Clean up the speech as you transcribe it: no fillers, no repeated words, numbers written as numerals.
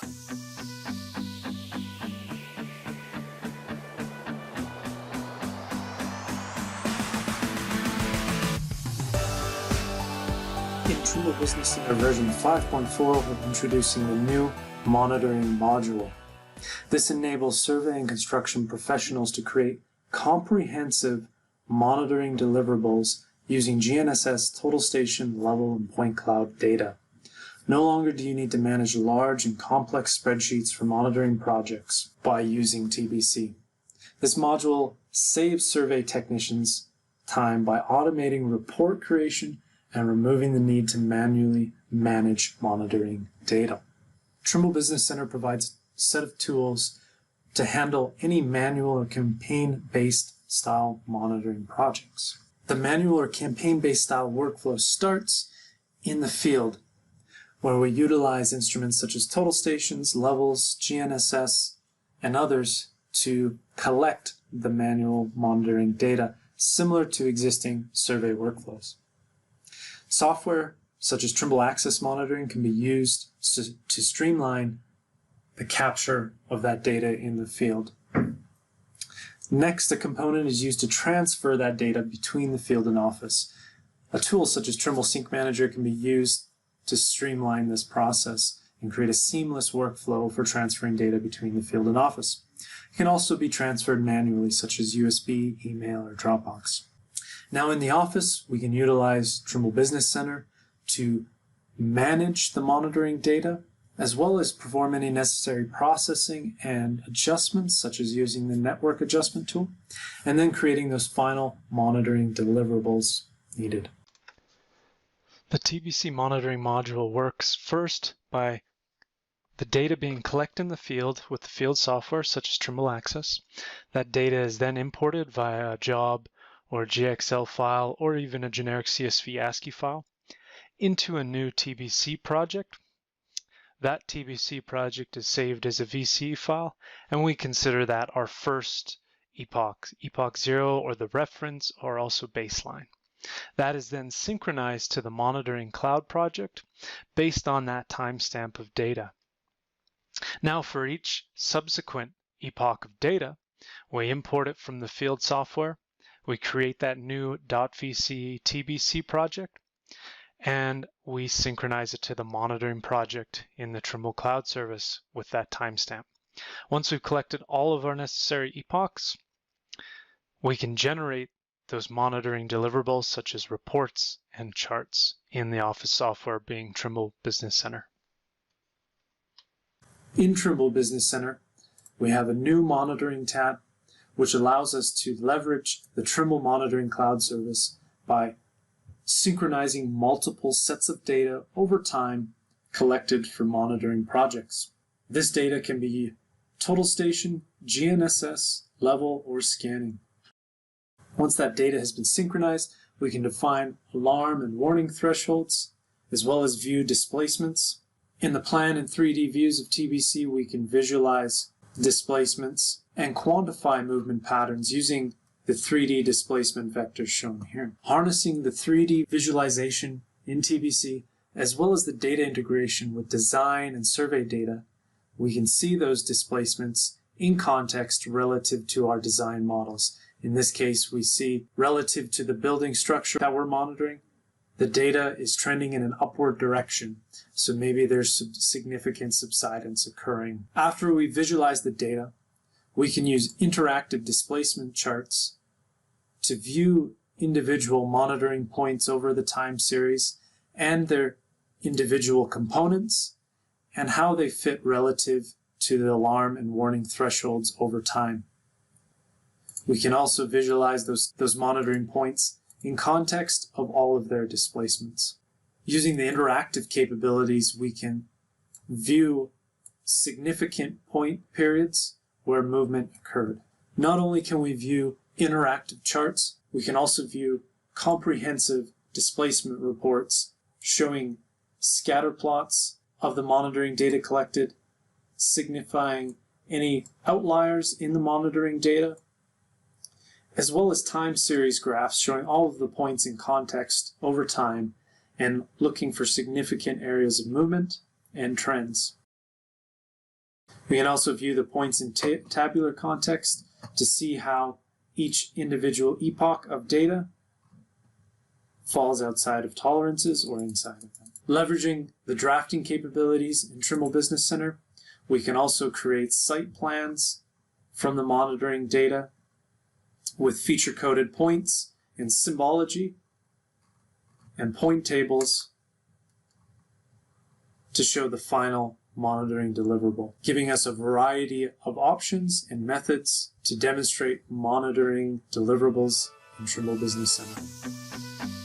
In Trimble Business Center version 5.4, we're introducing the new monitoring module. This enables survey and construction professionals to create comprehensive monitoring deliverables using GNSS total station, level, and point cloud data. No longer do you need to manage large and complex spreadsheets for monitoring projects by using TBC. This module saves survey technicians time by automating report creation and removing the need to manually manage monitoring data. Trimble Business Center provides a set of tools to handle any manual or campaign-based style monitoring projects. The manual or campaign-based style workflow starts in the field, where we utilize instruments such as total stations, levels, GNSS, and others to collect the manual monitoring data, similar to existing survey workflows. Software such as Trimble Access Monitoring can be used to streamline the capture of that data in the field. Next, a component is used to transfer that data between the field and office. A tool such as Trimble Sync Manager can be used to streamline this process and create a seamless workflow for transferring data between the field and office. It can also be transferred manually, such as USB, email, or Dropbox. Now in the office, we can utilize Trimble Business Center to manage the monitoring data, as well as perform any necessary processing and adjustments, such as using the network adjustment tool, and then creating those final monitoring deliverables needed. The TBC monitoring module works first by the data being collected in the field with the field software, such as Trimble Access. That data is then imported via a job or a GXL file, or even a generic CSV ASCII file, into a new TBC project. That TBC project is saved as a VC file, and we consider that our first epoch, epoch 0, or the reference, or also baseline. That is then synchronized to the monitoring cloud project based on that timestamp of data. Now for each subsequent epoch of data, we import it from the field software. We create that new .vc TBC project, and we synchronize it to the monitoring project in the Trimble Cloud Service with that timestamp. Once we've collected all of our necessary epochs, we can generate those monitoring deliverables such as reports and charts in the office software being Trimble Business Center. In Trimble Business Center, we have a new monitoring tab, which allows us to leverage the Trimble Monitoring Cloud Service by synchronizing multiple sets of data over time collected for monitoring projects. This data can be total station, GNSS, level, or scanning. Once that data has been synchronized, we can define alarm and warning thresholds, as well as view displacements. In the plan and 3D views of TBC, we can visualize displacements and quantify movement patterns using the 3D displacement vectors shown here. Harnessing the 3D visualization in TBC, as well as the data integration with design and survey data, we can see those displacements in context relative to our design models. In this case, we see relative to the building structure that we're monitoring, the data is trending in an upward direction, so maybe there's some significant subsidence occurring. After we visualize the data, we can use interactive displacement charts to view individual monitoring points over the time series and their individual components and how they fit relative to the alarm and warning thresholds over time. We can also visualize those monitoring points in context of all of their displacements. Using the interactive capabilities, we can view significant point periods where movement occurred. Not only can we view interactive charts, we can also view comprehensive displacement reports showing scatter plots of the monitoring data collected, signifying any outliers in the monitoring data, as well as time series graphs showing all of the points in context over time and looking for significant areas of movement and trends. We can also view the points in tabular context to see how each individual epoch of data falls outside of tolerances or inside of them. Leveraging the drafting capabilities in Trimble Business Center, we can also create site plans from the monitoring data with feature-coded points and symbology and point tables to show the final monitoring deliverable, giving us a variety of options and methods to demonstrate monitoring deliverables in Trimble Business Center.